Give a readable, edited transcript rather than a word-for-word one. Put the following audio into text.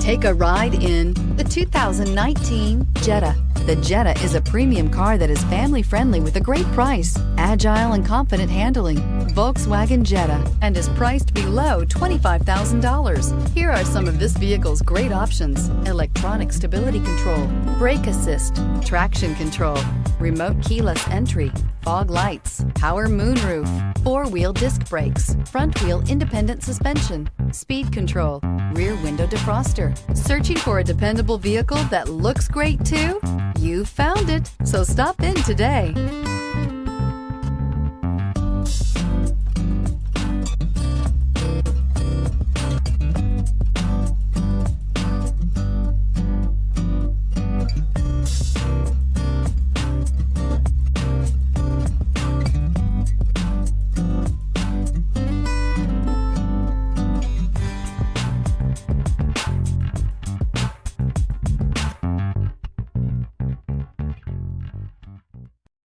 Take a ride in the 2019 Jetta. The Jetta is a premium car that is family-friendly with a great price, agile and confident handling. Volkswagen Jetta, and is priced below $25,000. Here are some of this vehicle's great options: electronic stability control, brake assist, traction control, remote keyless entry, fog lights, power moonroof, four-wheel disc brakes, front-wheel independent suspension, speed control, rear window defroster. Searching for a dependable vehicle that looks great too? You found it, so stop in today.